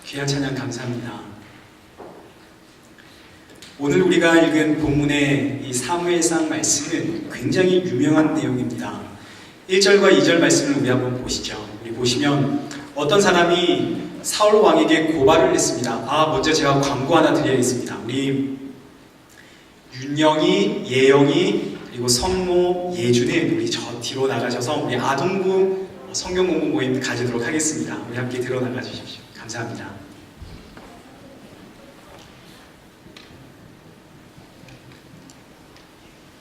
귀한 찬양 감사합니다. 오늘 우리가 읽은 본문의 이 사무엘상 말씀은 굉장히 유명한 내용입니다. 1절과 2절 말씀을 우리 한번 보시죠. 우리 보시면 어떤 사람이 사울 왕에게 고발을 했습니다. 먼저 제가 광고 하나 드려야겠습니다. 우리 윤영이, 예영이, 그리고 성모, 예주는 우리 저 뒤로 나가셔서 우리 아동부 성경 공부 모임 가지도록 하겠습니다. 우리 함께 들어 나가 주십시오. 감사합니다.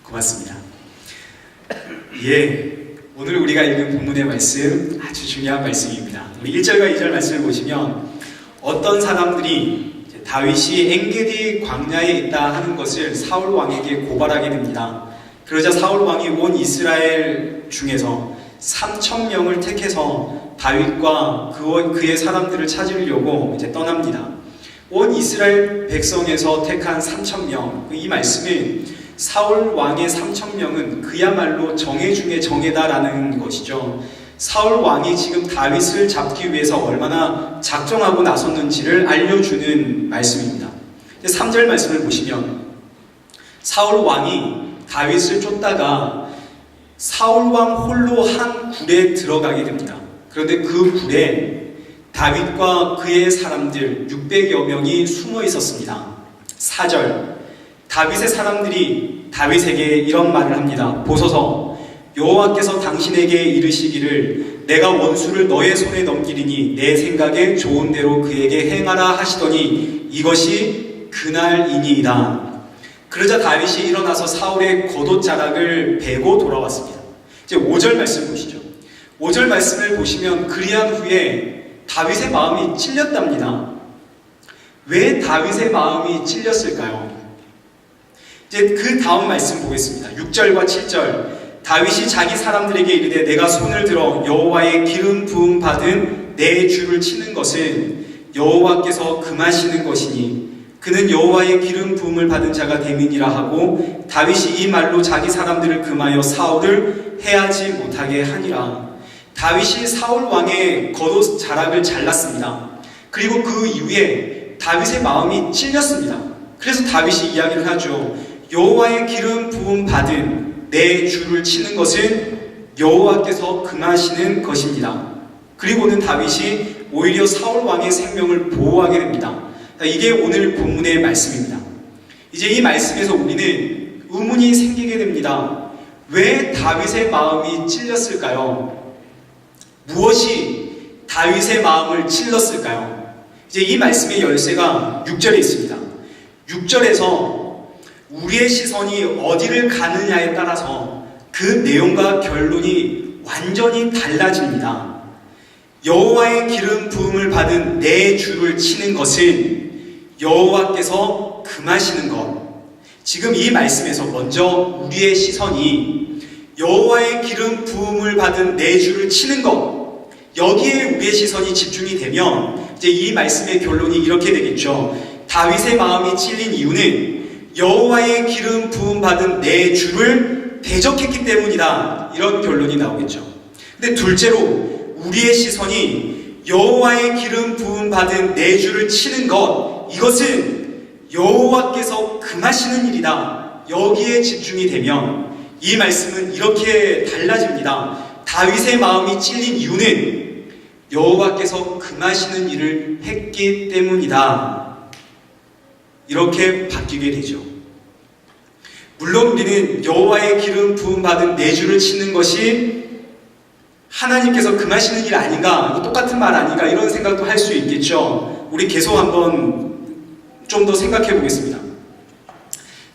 고맙습니다. 오늘 우리가 읽은 본문의 말씀 아주 중요한 말씀입니다. 우리 1절과 2절 말씀을 보시면 어떤 사람들이 다윗이 엔게디 광야에 있다 하는 것을 사울 왕에게 고발하게 됩니다. 그러자 사울 왕이 온 이스라엘 중에서 3,000명을 택해서 다윗과 그의 사람들을 찾으려고 이제 떠납니다. 온 이스라엘 백성에서 택한 3,000명, 이 말씀은 사울 왕의 3,000명은 그야말로 정예 중에 정예다라는 것이죠. 사울 왕이 지금 다윗을 잡기 위해서 얼마나 작정하고 나섰는지를 알려주는 말씀입니다. 3절 말씀을 보시면 사울 왕이 다윗을 쫓다가 사울 왕 홀로 한 굴에 들어가게 됩니다. 그런데 그 굴에 다윗과 그의 사람들 600여 명이 숨어 있었습니다. 4절 다윗의 사람들이 다윗에게 이런 말을 합니다. 보소서, 여호와께서 당신에게 이르시기를 내가 원수를 너의 손에 넘기리니 내 생각에 좋은 대로 그에게 행하라 하시더니 이것이 그날이니이다. 그러자 다윗이 일어나서 사울의 겉옷자락을 베고 돌아왔습니다. 이제 5절 말씀 보시죠. 5절 말씀을 보시면 그리한 후에 다윗의 마음이 찔렸답니다. 왜 다윗의 마음이 찔렸을까요? 이제 그 다음 말씀 보겠습니다. 6절과 7절 다윗이 자기 사람들에게 이르되 내가 손을 들어 여호와의 기름 부음 받은 내 주를 치는 것은 여호와께서 금하시는 것이니 그는 여호와의 기름 부음을 받은 자가 됨이니라 하고 다윗이 이 말로 자기 사람들을 금하여 사울을 해하지 못하게 하니라. 다윗이 사울 왕의 겉옷 자락을 잘랐습니다. 그리고 그 이후에 다윗의 마음이 찔렸습니다. 그래서 다윗이 이야기를 하죠. 여호와의 기름 부음 받은 내 주를 치는 것은 여호와께서 금하시는 것입니다. 그리고는 다윗이 오히려 사울 왕의 생명을 보호하게 됩니다. 이게 오늘 본문의 말씀입니다. 이제 이 말씀에서 우리는 의문이 생기게 됩니다. 왜 다윗의 마음이 찔렸을까요? 무엇이 다윗의 마음을 찔렀을까요? 이제 이 말씀의 열쇠가 6절에 있습니다. 6절에서 우리의 시선이 어디를 가느냐에 따라서 그 내용과 결론이 완전히 달라집니다. 여호와의 기름 부음을 받은 내 주를 치는 것은 여호와께서 금하시는 것. 지금 이 말씀에서 먼저 우리의 시선이 여호와의 기름 부음을 받은 내 주를 치는 것, 여기에 우리의 시선이 집중이 되면 이제 이 말씀의 결론이 이렇게 되겠죠. 다윗의 마음이 찔린 이유는 여호와의 기름 부음 받은 내 주를 대적했기 때문이다. 이런 결론이 나오겠죠. 근데 둘째로 우리의 시선이 여호와의 기름 부음 받은 내 주를 치는 것, 이것은 여호와께서 금하시는 일이다. 여기에 집중이 되면 이 말씀은 이렇게 달라집니다. 다윗의 마음이 찔린 이유는 여호와께서 금하시는 일을 했기 때문이다. 이렇게 바뀌게 되죠. 물론 우리는 여호와의 기름 부음 받은 내 주를 치는 것이 하나님께서 금하시는 일 아닌가, 똑같은 말 아닌가 이런 생각도 할 수 있겠죠. 우리 계속 한번 좀 더 생각해 보겠습니다.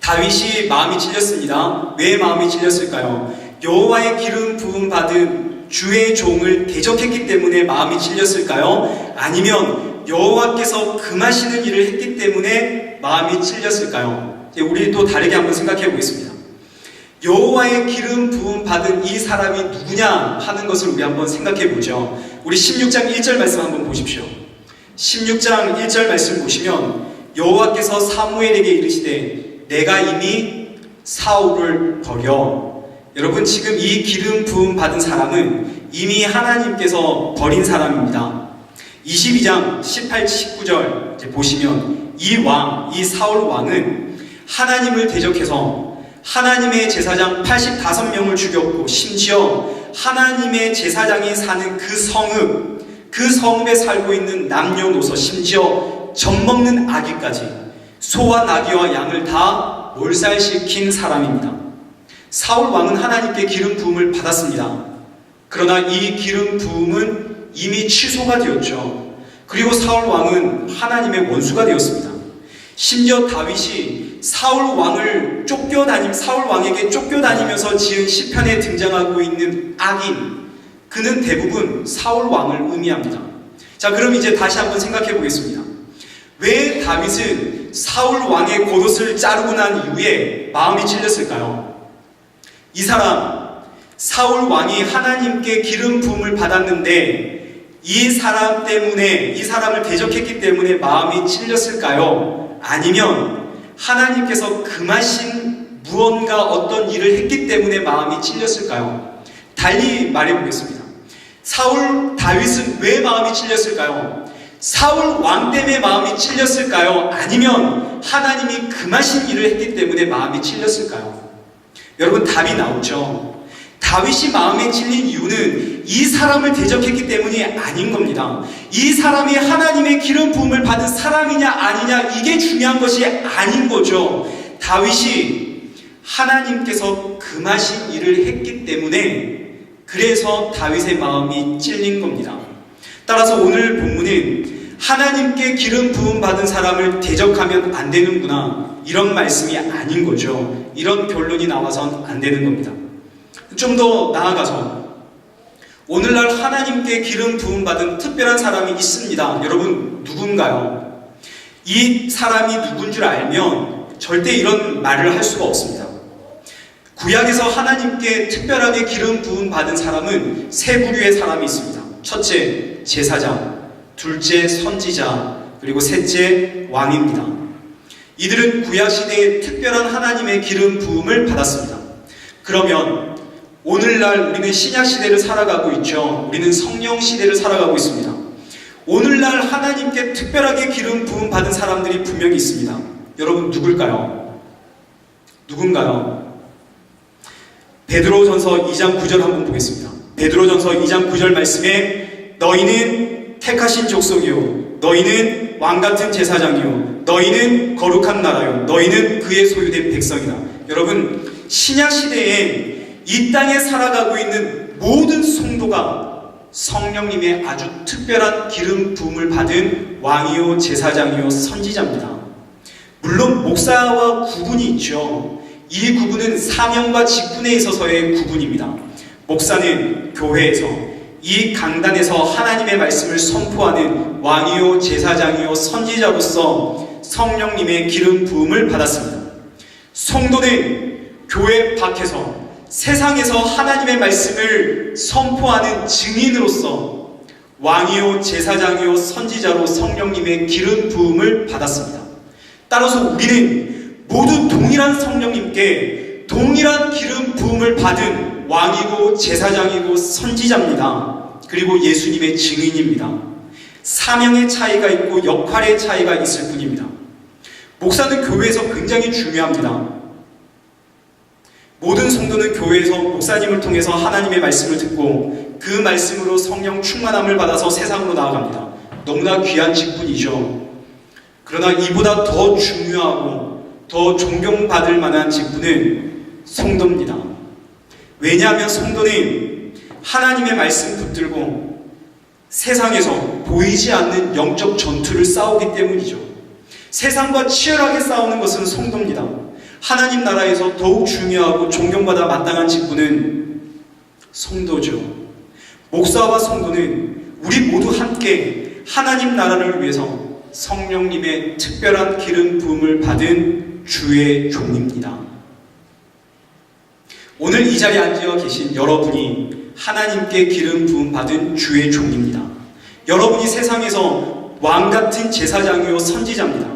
다윗이 마음이 찔렸습니다. 왜 마음이 찔렸을까요? 여호와의 기름 부음 받은 주의 종을 대적했기 때문에 마음이 찔렸을까요? 아니면 여호와께서 금하시는 일을 했기 때문에 마음이 찔렸을까요? 우리 또 다르게 한번 생각해 보겠습니다. 여호와의 기름 부음 받은 이 사람이 누구냐 하는 것을 우리 한번 생각해 보죠. 우리 16장 1절 말씀 한번 보십시오. 16장 1절 말씀 보시면 여호와께서 사무엘에게 이르시되 내가 이미 사울을 버려. 여러분, 지금 이 기름 부음 받은 사람은 이미 하나님께서 버린 사람입니다. 22장 18, 19절 보시면 이 사울 왕은 하나님을 대적해서 하나님의 제사장 85명을 죽였고 심지어 하나님의 제사장이 사는 그 성읍에 살고 있는 남녀노소 심지어 젖먹는 아기까지 소와 나귀와 양을 다 몰살시킨 사람입니다. 사울 왕은 하나님께 기름 부음을 받았습니다. 그러나 이 기름 부음은 이미 취소가 되었죠. 그리고 사울 왕은 하나님의 원수가 되었습니다. 심지어 다윗이 사울 왕에게 쫓겨다니면서 지은 시편에 등장하고 있는 악인, 그는 대부분 사울 왕을 의미합니다. 자, 그럼 이제 다시 한번 생각해 보겠습니다. 왜 다윗은 사울 왕의 겉옷을 자르고 난 이후에 마음이 찔렸을까요? 이 사람, 사울 왕이 하나님께 기름 부음을 받았는데 이 사람을 대적했기 때문에 마음이 찔렸을까요? 아니면 하나님께서 금하신 무언가 어떤 일을 했기 때문에 마음이 찔렸을까요? 달리 말해보겠습니다. 다윗은 왜 마음이 찔렸을까요? 사울 왕 때문에 마음이 찔렸을까요? 아니면 하나님이 금하신 일을 했기 때문에 마음이 찔렸을까요? 여러분, 답이 나오죠. 다윗이 마음에 찔린 이유는 이 사람을 대적했기 때문이 아닌 겁니다. 이 사람이 하나님의 기름 부음을 받은 사람이냐 아니냐, 이게 중요한 것이 아닌 거죠. 다윗이 하나님께서 금하신 일을 했기 때문에 그래서 다윗의 마음이 찔린 겁니다. 따라서 오늘 본문은 하나님께 기름 부음 받은 사람을 대적하면 안 되는구나, 이런 말씀이 아닌 거죠. 이런 결론이 나와선 안 되는 겁니다. 좀 더 나아가서 오늘날 하나님께 기름 부음 받은 특별한 사람이 있습니다. 여러분, 누군가요? 이 사람이 누군 줄 알면 절대 이런 말을 할 수가 없습니다. 구약에서 하나님께 특별하게 기름 부음 받은 사람은 세 부류의 사람이 있습니다. 첫째, 제사장, 둘째, 선지자, 그리고 셋째, 왕입니다. 이들은 구약시대에 특별한 하나님의 기름 부음을 받았습니다. 그러면 오늘날 우리는 신약시대를 살아가고 있죠. 우리는 성령시대를 살아가고 있습니다. 오늘날 하나님께 특별하게 기름 부음 받은 사람들이 분명히 있습니다. 여러분, 누굴까요? 누군가요? 베드로전서 2장 9절 한번 보겠습니다. 베드로전서 2장 9절 말씀에 너희는 택하신 족속이요, 너희는 왕같은 제사장이요, 너희는 거룩한 나라요, 너희는 그의 소유된 백성이다. 여러분, 신약시대에 이 땅에 살아가고 있는 모든 성도가 성령님의 아주 특별한 기름 부음을 받은 왕이요, 제사장이요, 선지자입니다. 물론 목사와 구분이 있죠. 이 구분은 사명과 직분에 있어서의 구분입니다. 목사는 교회에서, 이 강단에서 하나님의 말씀을 선포하는 왕이요, 제사장이요, 선지자로서 성령님의 기름 부음을 받았습니다. 성도는 교회 밖에서, 세상에서 하나님의 말씀을 선포하는 증인으로서 왕이요, 제사장이요, 선지자로 성령님의 기름 부음을 받았습니다. 따라서 우리는 모두 동일한 성령님께 동일한 기름 부음을 받은 왕이고 제사장이고 선지자입니다. 그리고 예수님의 증인입니다. 사명의 차이가 있고 역할의 차이가 있을 뿐입니다. 목사는 교회에서 굉장히 중요합니다. 모든 성도는 교회에서 목사님을 통해서 하나님의 말씀을 듣고 그 말씀으로 성령 충만함을 받아서 세상으로 나아갑니다. 너무나 귀한 직분이죠. 그러나 이보다 더 중요하고 더 존경받을 만한 직분은 성도입니다. 왜냐하면 성도는 하나님의 말씀 붙들고 세상에서 보이지 않는 영적 전투를 싸우기 때문이죠. 세상과 치열하게 싸우는 것은 성도입니다. 하나님 나라에서 더욱 중요하고 존경받아 마땅한 직분은 성도죠. 목사와 성도는 우리 모두 함께 하나님 나라를 위해서 성령님의 특별한 기름 부음을 받은 주의 종입니다. 오늘 이 자리에 앉아 계신 여러분이 하나님께 기름 부음 받은 주의 종입니다. 여러분이 세상에서 왕같은 제사장이요, 선지자입니다.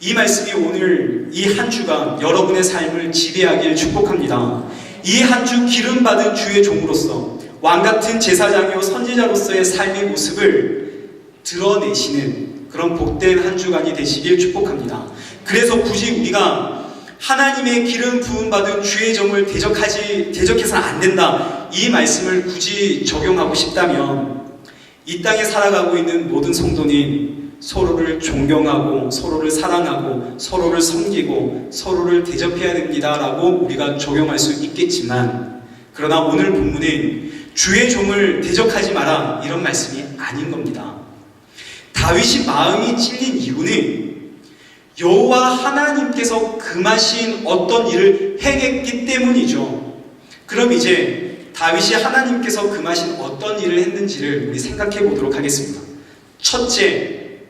이 말씀이 오늘 이 한 주간 여러분의 삶을 지배하길 축복합니다. 이 한 주 기름 받은 주의 종으로서 왕같은 제사장이요, 선지자로서의 삶의 모습을 드러내시는 그런 복된 한 주간이 되시길 축복합니다. 그래서 굳이 우리가 하나님의 기름 부음 받은 주의 종을 대적해서는 안 된다, 이 말씀을 굳이 적용하고 싶다면 이 땅에 살아가고 있는 모든 성도님, 서로를 존경하고 서로를 사랑하고 서로를 섬기고 서로를 대접해야 됩니다라고 우리가 적용할 수 있겠지만, 그러나 오늘 본문은 주의 종을 대적하지 마라, 이런 말씀이 아닌 겁니다. 다윗이 마음이 찔린 이유는 여호와 하나님께서 금하신 어떤 일을 행했기 때문이죠. 그럼 이제 다윗이 하나님께서 금하신 어떤 일을 했는지를 우리 생각해 보도록 하겠습니다. 첫째,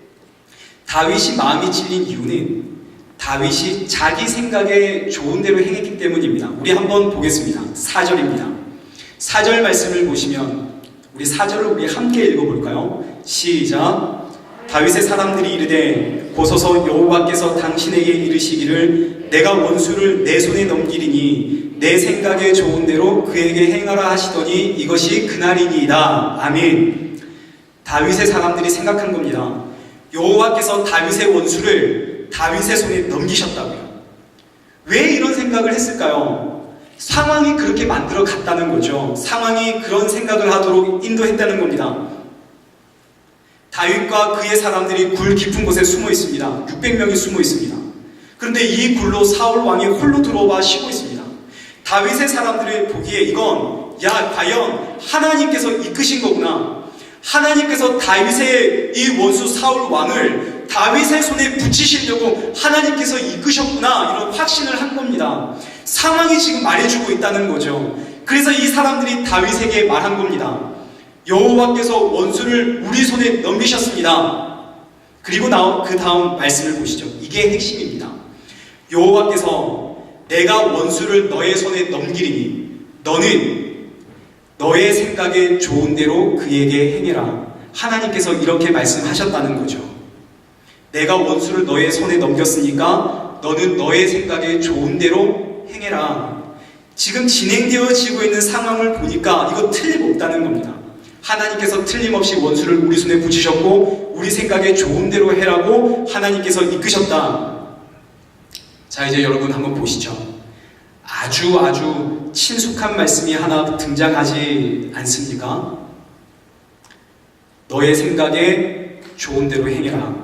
다윗이 마음이 찔린 이유는 다윗이 자기 생각에 좋은 대로 행했기 때문입니다. 우리 한번 보겠습니다. 4절입니다. 4절 말씀을 보시면 우리 4절을 우리 함께 읽어볼까요? 시작. 다윗의 사람들이 이르되 보소서 여호와께서 당신에게 이르시기를 내가 원수를 내 손에 넘기리니 내 생각에 좋은 대로 그에게 행하라 하시더니 이것이 그날이니이다. 아멘. 다윗의 사람들이 생각한 겁니다. 여호와께서 다윗의 원수를 다윗의 손에 넘기셨다고요. 왜 이런 생각을 했을까요? 상황이 그렇게 만들어 갔다는 거죠. 상황이 그런 생각을 하도록 인도했다는 겁니다. 다윗과 그의 사람들이 굴 깊은 곳에 숨어 있습니다. 600명이 숨어 있습니다. 그런데 이 굴로 사울 왕이 홀로 들어와 쉬고 있습니다. 다윗의 사람들이 보기에 이건 과연 하나님께서 이끄신 거구나, 하나님께서 다윗의 이 원수 사울 왕을 다윗의 손에 붙이시려고 하나님께서 이끄셨구나, 이런 확신을 한 겁니다. 상황이 지금 말해주고 있다는 거죠. 그래서 이 사람들이 다윗에게 말한 겁니다. 여호와께서 원수를 우리 손에 넘기셨습니다. 그리고 그 다음 말씀을 보시죠. 이게 핵심입니다. 여호와께서 내가 원수를 너의 손에 넘기리니 너는 너의 생각에 좋은 대로 그에게 행해라. 하나님께서 이렇게 말씀하셨다는 거죠. 내가 원수를 너의 손에 넘겼으니까 너는 너의 생각에 좋은 대로 행해라. 지금 진행되어지고 있는 상황을 보니까 이거 틀림없다는 겁니다. 하나님께서 틀림없이 원수를 우리 손에 붙이셨고 우리 생각에 좋은 대로 해라고 하나님께서 이끄셨다. 자, 이제 여러분 한번 보시죠. 아주 친숙한 말씀이 하나 등장하지 않습니까? 너의 생각에 좋은 대로 행해라.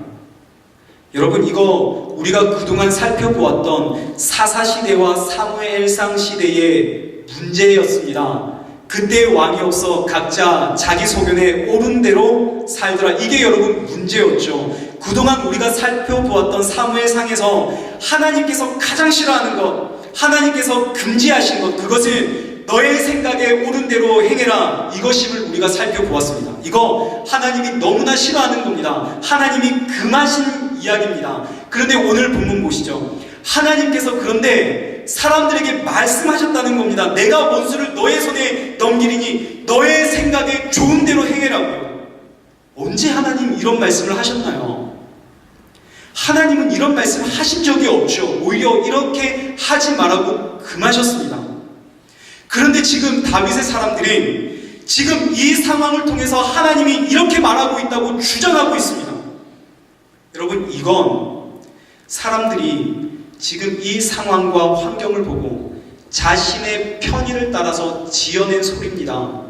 여러분, 이거 우리가 그동안 살펴보았던 사사시대와 사무엘상 시대의 문제였습니다. 그때 왕이 없어 각자 자기 소견에 옳은 대로 살더라. 이게 여러분 문제였죠. 그동안 우리가 살펴보았던 사무엘상에서 하나님께서 가장 싫어하는 것, 하나님께서 금지하신 것, 그것을 너의 생각에 옳은 대로 행해라, 이것임을 우리가 살펴보았습니다. 이거 하나님이 너무나 싫어하는 겁니다. 하나님이 금하신 이야기입니다. 그런데 오늘 본문 보시죠. 하나님께서 그런데 사람들에게 말씀하셨다는 겁니다. 내가 원수를 너의 손에 넘기리니 너의 생각에 좋은 대로 행해라고요. 언제 하나님 이런 말씀을 하셨나요? 하나님은 이런 말씀을 하신 적이 없죠. 오히려 이렇게 하지 말라고 금하셨습니다. 그런데 지금 다윗의 사람들이 지금 이 상황을 통해서 하나님이 이렇게 말하고 있다고 주장하고 있습니다. 여러분, 이건 사람들이 지금 이 상황과 환경을 보고 자신의 편의를 따라서 지어낸 소리입니다.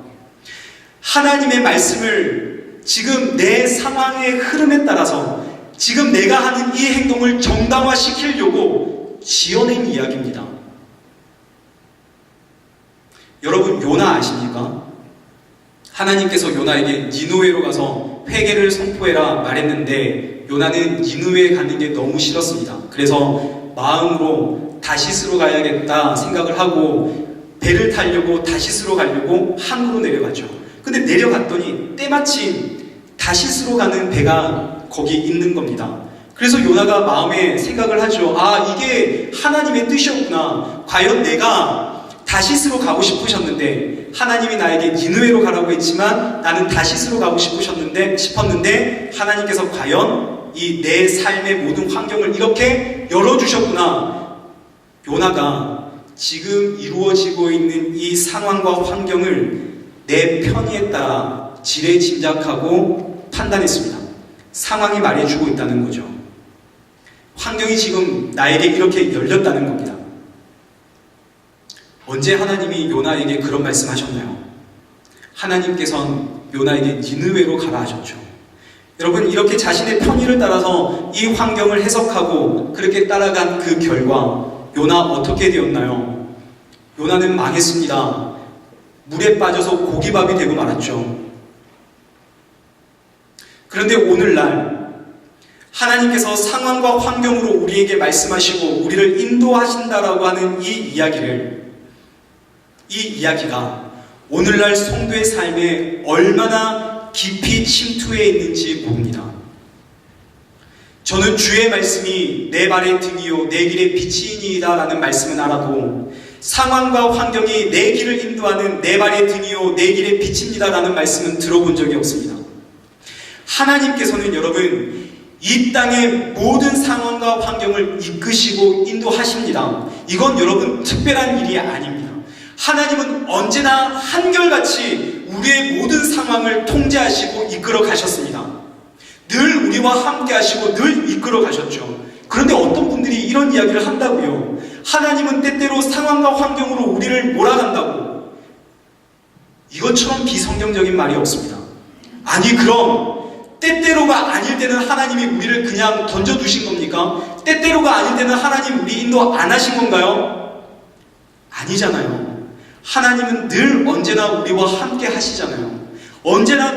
하나님의 말씀을 지금 내 상황의 흐름에 따라서 지금 내가 하는 이 행동을 정당화시키려고 지어낸 이야기입니다. 여러분, 요나 아십니까? 하나님께서 요나에게 니느웨로 가서 회개를 선포해라 말했는데 요나는 니느웨에 가는 게 너무 싫었습니다. 그래서 마음으로 다시스로 가야겠다 생각을 하고 배를 타려고 다시스로 가려고 항구로 내려가죠. 근데 내려갔더니 때마침 다시스로 가는 배가 거기 있는 겁니다. 그래서 요나가 마음에 생각을 하죠. 아, 이게 하나님의 뜻이었구나. 과연 내가 다시스로 가고 싶으셨는데 하나님이 나에게 니느웨로 가라고 했지만 나는 다시스로 가고 싶었는데 하나님께서 과연 이 내 삶의 모든 환경을 이렇게 열어주셨구나. 요나가 지금 이루어지고 있는 이 상황과 환경을 내 편의에 따라 지레짐작하고 판단했습니다. 상황이 말해주고 있다는 거죠. 환경이 지금 나에게 이렇게 열렸다는 겁니다. 언제 하나님이 요나에게 그런 말씀하셨나요? 하나님께서는 요나에게 니느웨로 가라 하셨죠. 여러분, 이렇게 자신의 편의를 따라서 이 환경을 해석하고 그렇게 따라간 그 결과 요나 어떻게 되었나요? 요나는 망했습니다. 물에 빠져서 고기밥이 되고 말았죠. 그런데 오늘날 하나님께서 상황과 환경으로 우리에게 말씀하시고 우리를 인도하신다라고 하는 이 이야기가 오늘날 성도의 삶에 얼마나 깊이 침투해 있는지 봅니다. 저는 주의 말씀이 내 발의 등이요 내 길의 빛이니이다 라는 말씀은 알아도 상황과 환경이 내 길을 인도하는 내 발의 등이요 내 길의 빛입니다 라는 말씀은 들어본 적이 없습니다. 하나님께서는 여러분 이 땅의 모든 상황과 환경을 이끄시고 인도하십니다. 이건 여러분 특별한 일이 아닙니다. 하나님은 언제나 한결같이 우리의 모든 상황을 통제하시고 이끌어 가셨습니다. 늘 우리와 함께 하시고 늘 이끌어 가셨죠. 그런데 어떤 분들이 이런 이야기를 한다고요. 하나님은 때때로 상황과 환경으로 우리를 몰아간다고. 이것처럼 비성경적인 말이 없습니다. 아니 그럼 때때로가 아닐 때는 하나님이 우리를 그냥 던져두신 겁니까? 때때로가 아닐 때는 하나님 우리 인도 안 하신 건가요? 아니잖아요. 하나님은 늘 언제나 우리와 함께 하시잖아요. 언제나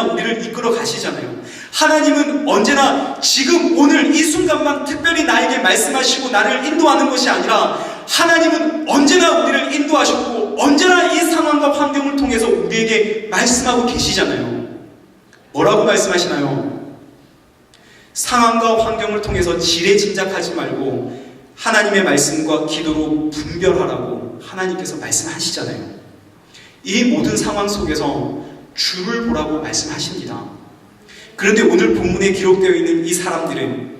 우리를 이끌어 가시잖아요. 하나님은 언제나 지금 오늘 이 순간만 특별히 나에게 말씀하시고 나를 인도하는 것이 아니라 하나님은 언제나 우리를 인도하셨고 언제나 이 상황과 환경을 통해서 우리에게 말씀하고 계시잖아요. 뭐라고 말씀하시나요? 상황과 환경을 통해서 지레짐작하지 말고 하나님의 말씀과 기도로 분별하라고 하나님께서 말씀하시잖아요. 이 모든 상황 속에서 주를 보라고 말씀하십니다. 그런데 오늘 본문에 기록되어 있는 이 사람들은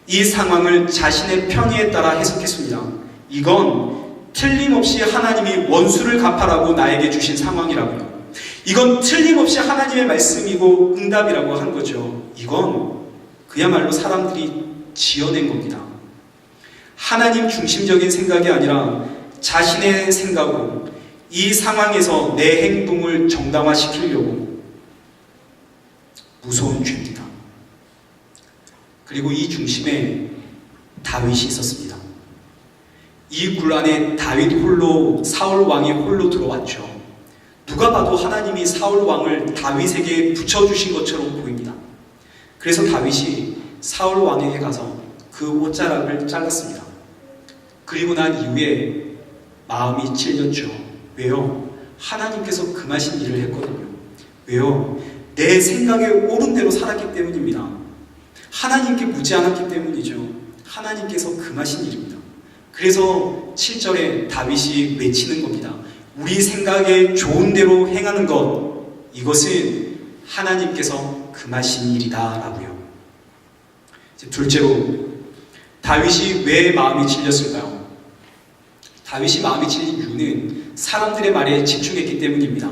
이 상황을 자신의 편의에 따라 해석했습니다. 이건 틀림없이 하나님이 원수를 갚아라고 나에게 주신 상황이라고요. 이건 틀림없이 하나님의 말씀이고 응답이라고 한 거죠. 이건 그야말로 사람들이 지어낸 겁니다. 하나님 중심적인 생각이 아니라 자신의 생각으로 이 상황에서 내 행동을 정당화시키려고 무서운 죄입니다. 그리고 이 중심에 다윗이 있었습니다. 이 굴 안에 사울 왕이 홀로 들어왔죠. 누가 봐도 하나님이 사울 왕을 다윗에게 붙여주신 것처럼 보입니다. 그래서 다윗이 사울 왕에게 가서 그 옷자락을 잘랐습니다. 그리고 난 이후에 마음이 찔렸죠. 왜요? 하나님께서 금하신 일을 했거든요. 왜요? 내 생각에 옳은 대로 살았기 때문입니다. 하나님께 묻지 않았기 때문이죠. 하나님께서 금하신 일입니다. 그래서 7절에 다윗이 외치는 겁니다. 우리 생각에 좋은 대로 행하는 것, 이것은 하나님께서 금하신 일이다 라고요. 둘째로 다윗이 왜 마음이 찔렸을까요? 다윗이 마음이 찔린 이유는 사람들의 말에 집중했기 때문입니다.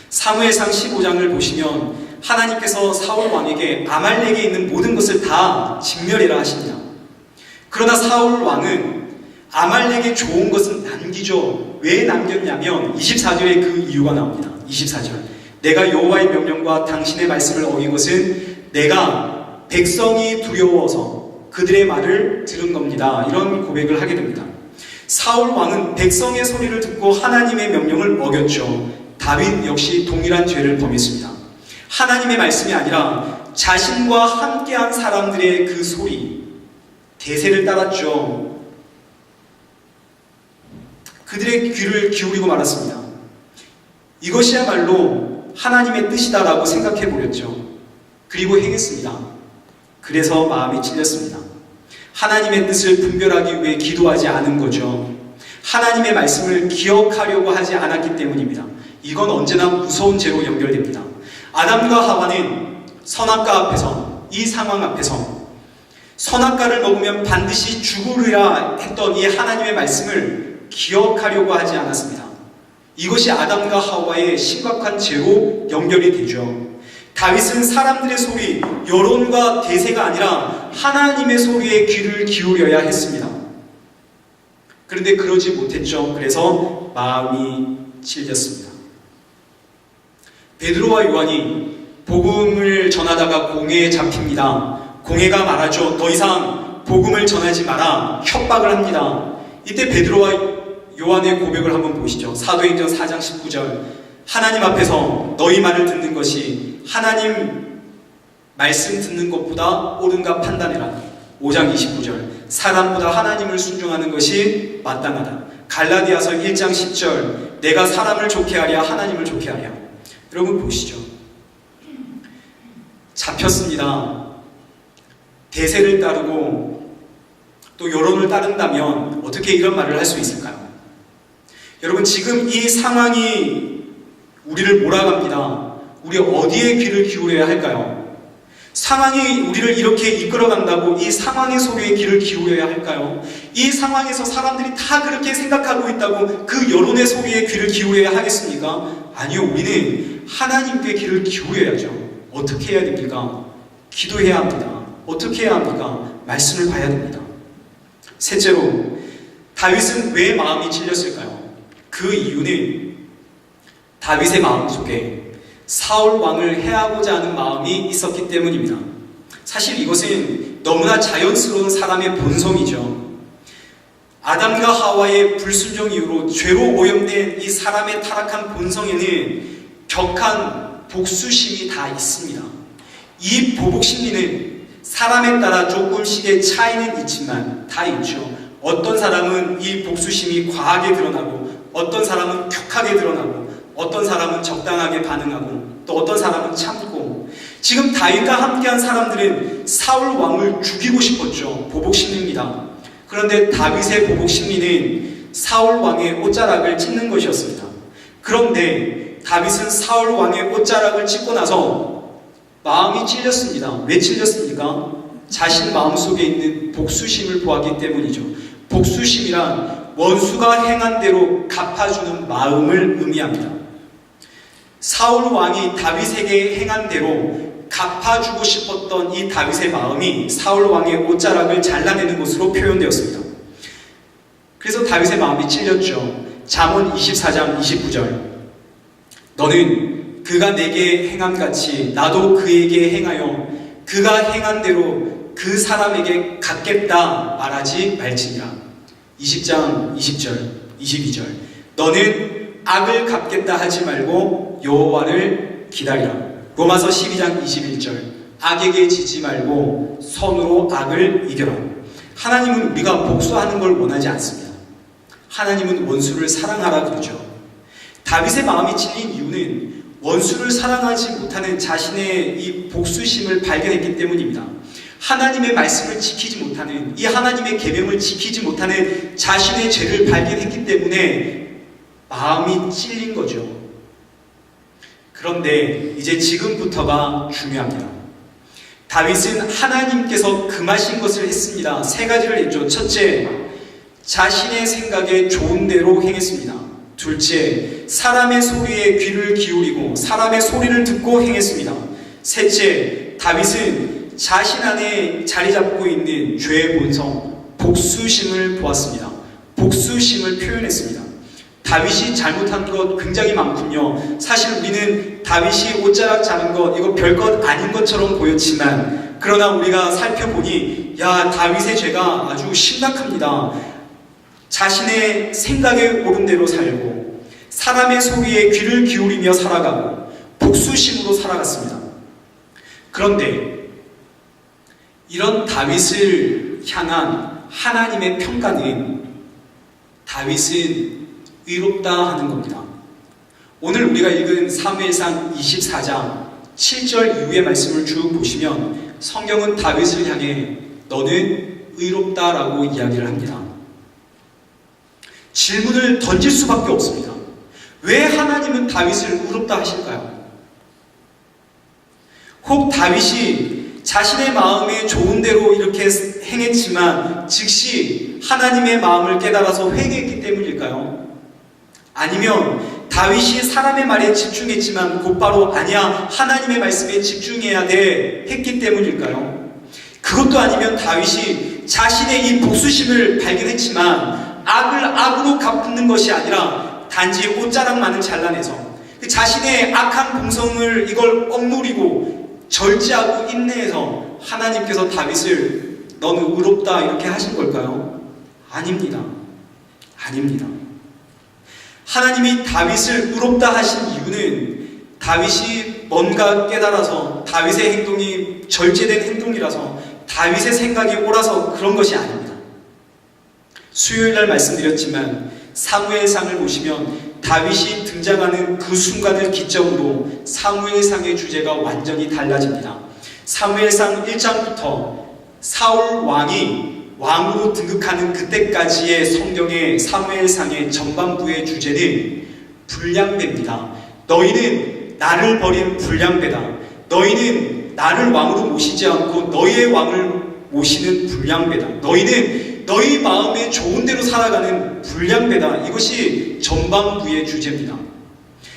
사무엘상 15장을 보시면 하나님께서 사울 왕에게 아말렉에 있는 모든 것을 다 진멸해라 하십니다. 그러나 사울 왕은 아말렉에 좋은 것은 남기죠. 왜 남겼냐면 24절에 그 이유가 나옵니다. 24절. 내가 여호와의 명령과 당신의 말씀을 어긴 것은 내가 백성이 두려워서 그들의 말을 들은 겁니다. 이런 고백을 하게 됩니다. 사울 왕은 백성의 소리를 듣고 하나님의 명령을 어겼죠. 다윗 역시 동일한 죄를 범했습니다. 하나님의 말씀이 아니라 자신과 함께한 사람들의 그 소리, 대세를 따랐죠. 그들의 귀를 기울이고 말았습니다. 이것이야말로 하나님의 뜻이다라고 생각해 버렸죠. 그리고 행했습니다. 그래서 마음이 찔렸습니다. 하나님의 뜻을 분별하기 위해 기도하지 않은 거죠. 하나님의 말씀을 기억하려고 하지 않았기 때문입니다. 이건 언제나 무서운 죄로 연결됩니다. 아담과 하와는 선악과 앞에서, 이 상황 앞에서 선악과를 먹으면 반드시 죽으리라 했던 이 하나님의 말씀을 기억하려고 하지 않았습니다. 이것이 아담과 하와의 심각한 죄로 연결이 되죠. 다윗은 사람들의 소리, 여론과 대세가 아니라 하나님의 소리에 귀를 기울여야 했습니다. 그런데 그러지 못했죠. 그래서 마음이 찔렸습니다. 베드로와 요한이 복음을 전하다가 공회에 잡힙니다. 공회가 말하죠. 더 이상 복음을 전하지 마라. 협박을 합니다. 이때 베드로와 요한의 고백을 한번 보시죠. 사도행전 4장 19절. 하나님 앞에서 너희 말을 듣는 것이 하나님 말씀 듣는 것보다 옳은가 판단해라. 5장 29절. 사람보다 하나님을 순종하는 것이 마땅하다. 갈라디아서 1장 10절. 내가 사람을 좋게 하랴 하나님을 좋게 하랴. 여러분 보시죠. 잡혔습니다. 대세를 따르고 또 여론을 따른다면 어떻게 이런 말을 할 수 있을까요? 여러분 지금 이 상황이 우리를 몰아갑니다. 우리 어디에 귀를 기울여야 할까요? 상황이 우리를 이렇게 이끌어간다고 이 상황의 소리에 귀를 기울여야 할까요? 이 상황에서 사람들이 다 그렇게 생각하고 있다고 그 여론의 소리에 귀를 기울여야 하겠습니까? 아니요, 우리는 하나님께 귀를 기울여야죠. 어떻게 해야 됩니까? 기도해야 합니다. 어떻게 해야 합니까? 말씀을 봐야 됩니다. 셋째로, 다윗은 왜 마음이 찔렸을까요? 그 이유는 다윗의 마음속에 사울 왕을 해하고자 하는 마음이 있었기 때문입니다. 사실 이것은 너무나 자연스러운 사람의 본성이죠. 아담과 하와의 불순종 이후로 죄로 오염된 이 사람의 타락한 본성에는 격한 복수심이 다 있습니다. 이 보복심리는 사람에 따라 조금씩의 차이는 있지만 다 있죠. 어떤 사람은 이 복수심이 과하게 드러나고 어떤 사람은 격하게 드러나고 어떤 사람은 적당하게 반응하고 또 어떤 사람은 참고, 지금 다윗과 함께한 사람들은 사울 왕을 죽이고 싶었죠. 보복심리입니다. 그런데 다윗의 보복심리는 사울 왕의 옷자락을 찢는 것이었습니다. 그런데 다윗은 사울 왕의 옷자락을 찢고 나서 마음이 찔렸습니다. 왜 찔렸습니까? 자신 마음속에 있는 복수심을 보았기 때문이죠. 복수심이란 원수가 행한 대로 갚아주는 마음을 의미합니다. 사울 왕이 다윗에게 행한 대로 갚아주고 싶었던 이 다윗의 마음이 사울 왕의 옷자락을 잘라내는 것으로 표현되었습니다. 그래서 다윗의 마음이 찔렸죠. 잠언 24장 29절. 너는 그가 내게 행함같이 나도 그에게 행하여 그가 행한 대로 그 사람에게 갚겠다 말하지 말지니라. 20장 20절 22절. 너는 악을 갚겠다 하지 말고 여호와를 기다리라. 로마서 12장 21절. 악에게 지지 말고 선으로 악을 이겨라. 하나님은 우리가 복수하는 걸 원하지 않습니다. 하나님은 원수를 사랑하라 그러죠. 다윗의 마음이 찔린 이유는 원수를 사랑하지 못하는 자신의 이 복수심을 발견했기 때문입니다. 하나님의 말씀을 지키지 못하는, 이 하나님의 계명을 지키지 못하는 자신의 죄를 발견했기 때문에 마음이 찔린 거죠. 그런데 이제 지금부터가 중요합니다. 다윗은 하나님께서 금하신 것을 했습니다. 세 가지를 했죠. 첫째, 자신의 생각에 좋은 대로 행했습니다. 둘째, 사람의 소리에 귀를 기울이고 사람의 소리를 듣고 행했습니다. 셋째, 다윗은 자신 안에 자리 잡고 있는 죄의 본성, 복수심을 보았습니다. 복수심을 표현했습니다. 다윗이 잘못한 것 굉장히 많군요. 사실 우리는 다윗이 옷자락 자른 것 이거 별것 아닌 것처럼 보였지만, 그러나 우리가 살펴보니 야, 다윗의 죄가 아주 심각합니다. 자신의 생각에 옳은 대로 살고 사람의 소리에 귀를 기울이며 살아가고 복수심으로 살아갔습니다. 그런데 이런 다윗을 향한 하나님의 평가는 다윗은 의롭다 하는 겁니다. 오늘 우리가 읽은 사무엘상 24장 7절 이후의 말씀을 쭉 보시면 성경은 다윗을 향해 너는 의롭다라고 이야기를 합니다. 질문을 던질 수밖에 없습니다. 왜 하나님은 다윗을 의롭다 하실까요? 혹 다윗이 자신의 마음에 좋은 대로 이렇게 행했지만 즉시 하나님의 마음을 깨달아서 회개했기 때문일까요? 아니면 다윗이 사람의 말에 집중했지만 곧바로 아니야, 하나님의 말씀에 집중해야 돼 했기 때문일까요? 그것도 아니면 다윗이 자신의 이 복수심을 발견했지만 악을 악으로 갚는 것이 아니라 단지 옷자락만을 잘라내서 그 자신의 악한 본성을 이걸 억누리고 절제하고 인내해서 하나님께서 다윗을 너는 의롭다 이렇게 하신 걸까요? 아닙니다. 아닙니다. 하나님이 다윗을 의롭다 하신 이유는 다윗이 뭔가 깨달아서 다윗의 행동이 절제된 행동이라서 다윗의 생각이 옳아서 그런 것이 아닙니다. 수요일날 말씀드렸지만 사무엘상을 보시면 다윗이 등장하는 그 순간을 기점으로 사무엘상의 주제가 완전히 달라집니다. 사무엘상 1장부터 사울 왕이 왕으로 등극하는 그때까지의 성경의 사무엘상의 전반부의 주제는 불량배입니다. 너희는 나를 버린 불량배다. 너희는 나를 왕으로 모시지 않고 너희의 왕을 모시는 불량배다. 너희는 너희 마음에 좋은 대로 살아가는 불량배다. 이것이 전반부의 주제입니다.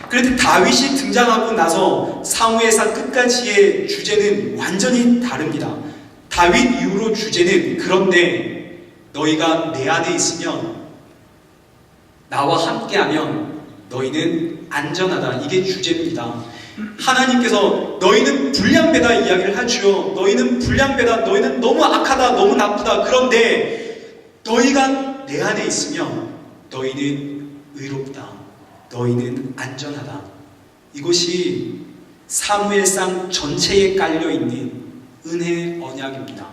그런데 다윗이 등장하고 나서 사무엘상 끝까지의 주제는 완전히 다릅니다. 다윗 이후로 주제는 그런데 너희가 내 안에 있으면 나와 함께하면 너희는 안전하다. 이게 주제입니다. 하나님께서 너희는 불량배다 이야기를 하죠. 너희는 불량배다. 너희는 너무 악하다. 너무 나쁘다. 그런데 너희가 내 안에 있으면 너희는 의롭다. 너희는 안전하다. 이것이 사무엘상 전체에 깔려있는 은혜의 언약입니다.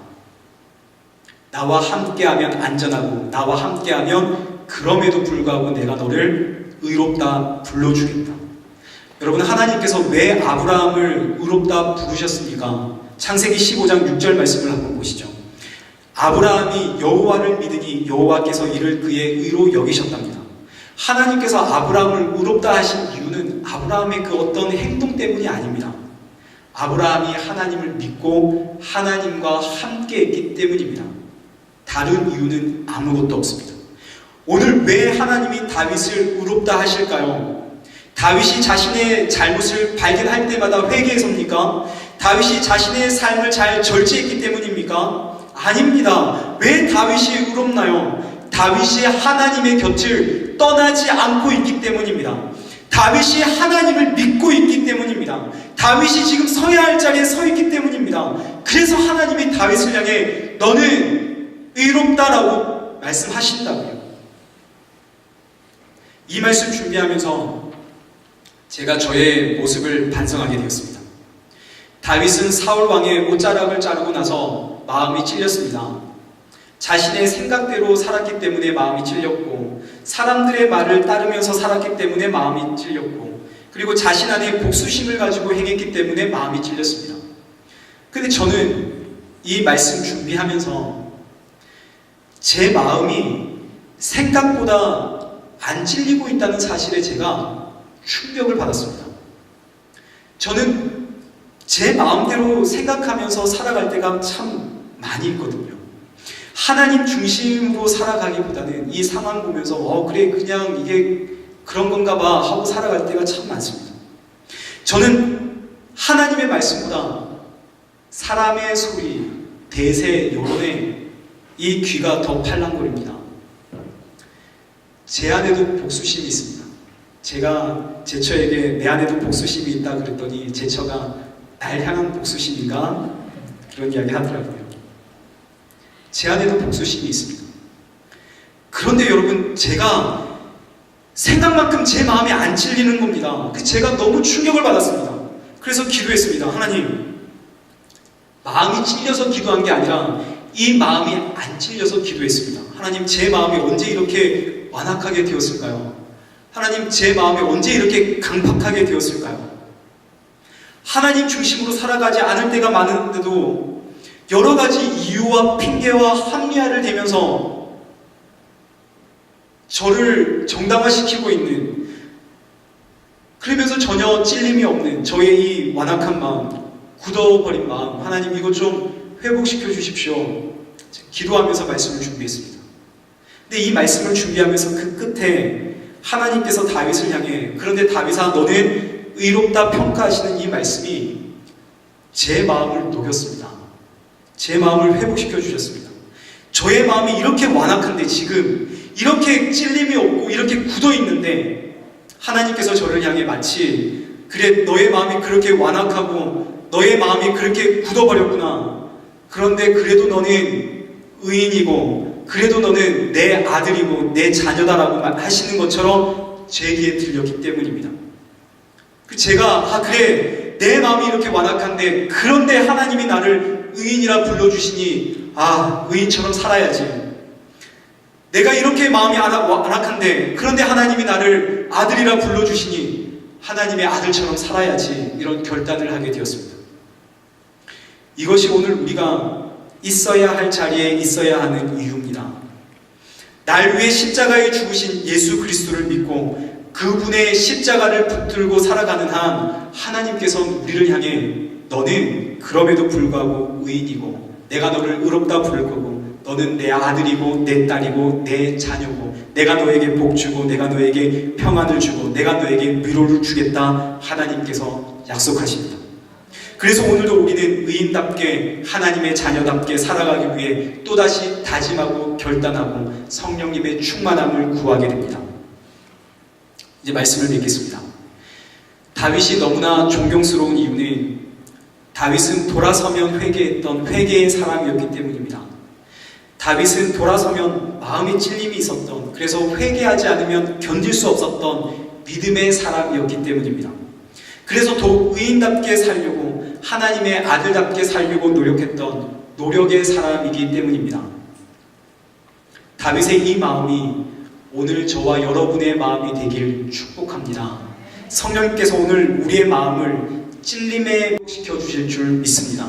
나와 함께하면 안전하고 나와 함께하면 그럼에도 불구하고 내가 너를 의롭다 불러주겠다. 여러분, 하나님께서 왜 아브라함을 의롭다 부르셨습니까? 창세기 15장 6절 말씀을 한번 보시죠. 아브라함이 여호와를 믿으니 여호와께서 이를 그의 의로 여기셨답니다. 하나님께서 아브라함을 의롭다 하신 이유는 아브라함의 그 어떤 행동 때문이 아닙니다. 아브라함이 하나님을 믿고 하나님과 함께 했기 때문입니다. 다른 이유는 아무것도 없습니다. 오늘 왜 하나님이 다윗을 의롭다 하실까요? 다윗이 자신의 잘못을 발견할 때마다 회개해서입니까? 다윗이 자신의 삶을 잘 절제했기 때문입니까? 아닙니다. 왜 다윗이 의롭나요? 다윗이 하나님의 곁을 떠나지 않고 있기 때문입니다. 다윗이 하나님을 믿고 있기 때문입니다. 다윗이 지금 서야 할 자리에 서 있기 때문입니다. 그래서 하나님이 다윗을 향해 너는 의롭다라고 말씀하신다고요. 이 말씀 준비하면서 제가 저의 모습을 반성하게 되었습니다. 다윗은 사울 왕의 옷자락을 자르고 나서 마음이 찔렸습니다. 자신의 생각대로 살았기 때문에 마음이 찔렸고, 사람들의 말을 따르면서 살았기 때문에 마음이 찔렸고, 그리고 자신 안에 복수심을 가지고 행했기 때문에 마음이 찔렸습니다. 근데 저는 이 말씀 준비하면서 제 마음이 생각보다 안 찔리고 있다는 사실에 제가 충격을 받았습니다. 저는 제 마음대로 생각하면서 살아갈 때가 참 많이 있거든요. 하나님 중심으로 살아가기보다는 이 상황 보면서 그래 그냥 이게 그런 건가 봐 하고 살아갈 때가 참 많습니다. 저는 하나님의 말씀보다 사람의 소리, 대세, 여론에 이 귀가 더 팔랑거립니다. 제 안에도 복수심이 있습니다. 제가 제처에게 내 안에도 복수심이 있다 그랬더니 제처가 날 향한 복수심인가? 그런 이야기 하더라고요. 제 안에도 복수심이 있습니다. 그런데 여러분, 제가 생각만큼 제 마음이 안 찔리는 겁니다. 제가 너무 충격을 받았습니다. 그래서 기도했습니다. 하나님, 마음이 찔려서 기도한 게 아니라 이 마음이 안 찔려서 기도했습니다. 하나님, 제 마음이 언제 이렇게 완악하게 되었을까요? 하나님, 제 마음이 언제 이렇게 강팍하게 되었을까요? 하나님 중심으로 살아가지 않을 때가 많은데도 여러 가지 이유와 핑계와 합리화를 대면서 저를 정당화시키고 있는, 그러면서 전혀 찔림이 없는 저의 이 완악한 마음, 굳어버린 마음, 하나님 이거 좀 회복시켜 주십시오. 기도하면서 말씀을 준비했습니다. 근데 이 말씀을 준비하면서 그 끝에 하나님께서 다윗을 향해 그런데 다윗아 너는 의롭다 평가하시는 이 말씀이 제 마음을 녹였습니다. 제 마음을 회복시켜 주셨습니다. 저의 마음이 이렇게 완악한데 지금 이렇게 찔림이 없고 이렇게 굳어 있는데 하나님께서 저를 향해 마치 그래 너의 마음이 그렇게 완악하고 너의 마음이 그렇게 굳어버렸구나. 그런데 그래도 너는 의인이고 그래도 너는 내 아들이고 내 자녀다라고 하시는 것처럼 제 귀에 들렸기 때문입니다. 제가 그래 내 마음이 이렇게 완악한데 그런데 하나님이 나를 의인이라 불러주시니 의인처럼 살아야지. 내가 이렇게 마음이 완악한데 그런데 하나님이 나를 아들이라 불러주시니 하나님의 아들처럼 살아야지. 이런 결단을 하게 되었습니다. 이것이 오늘 우리가 있어야 할 자리에 있어야 하는 이유입니다. 날 위해 십자가에 죽으신 예수 그리스도를 믿고 그분의 십자가를 붙들고 살아가는 한 하나님께서는 우리를 향해 너는 그럼에도 불구하고 의인이고 내가 너를 의롭다 부를 거고 너는 내 아들이고 내 딸이고 내 자녀고 내가 너에게 복 주고 내가 너에게 평안을 주고 내가 너에게 위로를 주겠다 하나님께서 약속하십니다. 그래서 오늘도 우리는 의인답게 하나님의 자녀답게 살아가기 위해 또다시 다짐하고 결단하고 성령님의 충만함을 구하게 됩니다. 이제 말씀을 맺겠습니다. 다윗이 너무나 존경스러운 이유는 다윗은 돌아서면 회개했던 회개의 사람이었기 때문입니다. 다윗은 돌아서면 마음의 찔림이 있었던 그래서 회개하지 않으면 견딜 수 없었던 믿음의 사람이었기 때문입니다. 그래서 더욱 의인답게 살려고 하나님의 아들답게 살려고 노력했던 노력의 사람이기 때문입니다. 다윗의 이 마음이 오늘 저와 여러분의 마음이 되길 축복합니다. 성령님께서 오늘 우리의 마음을 찔림에 시켜주실 줄 믿습니다.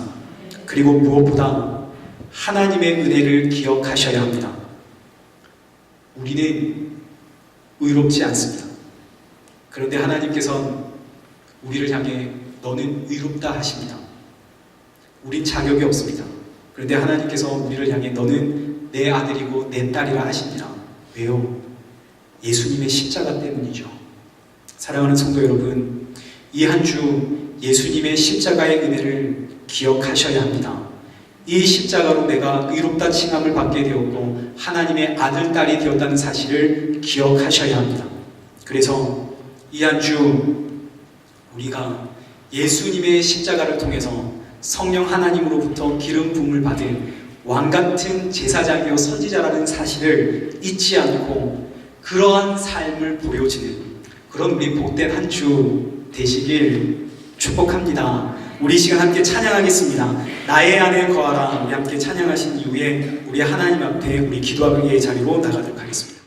그리고 무엇보다 하나님의 은혜를 기억하셔야 합니다. 우리는 의롭지 않습니다. 그런데 하나님께서는 우리를 향해 너는 의롭다 하십니다. 우린 자격이 없습니다. 그런데 하나님께서 우리를 향해 너는 내 아들이고 내 딸이라 하십니다. 왜요? 예수님의 십자가 때문이죠. 사랑하는 성도 여러분, 이 한 주 예수님의 십자가의 은혜를 기억하셔야 합니다. 이 십자가로 내가 의롭다 칭함을 받게 되었고 하나님의 아들, 딸이 되었다는 사실을 기억하셔야 합니다. 그래서 이 한 주 우리가 예수님의 십자가를 통해서 성령 하나님으로부터 기름 부음을 받은 왕같은 제사장이요 선지자라는 사실을 잊지 않고 그러한 삶을 보여지는 그런 우리 복된 한 주 되시길 축복합니다. 우리 시간 함께 찬양하겠습니다. 나의 안에 거하라. 우리 함께 찬양하신 이후에 우리 하나님 앞에 우리 기도하기의 자리로 나가도록 하겠습니다.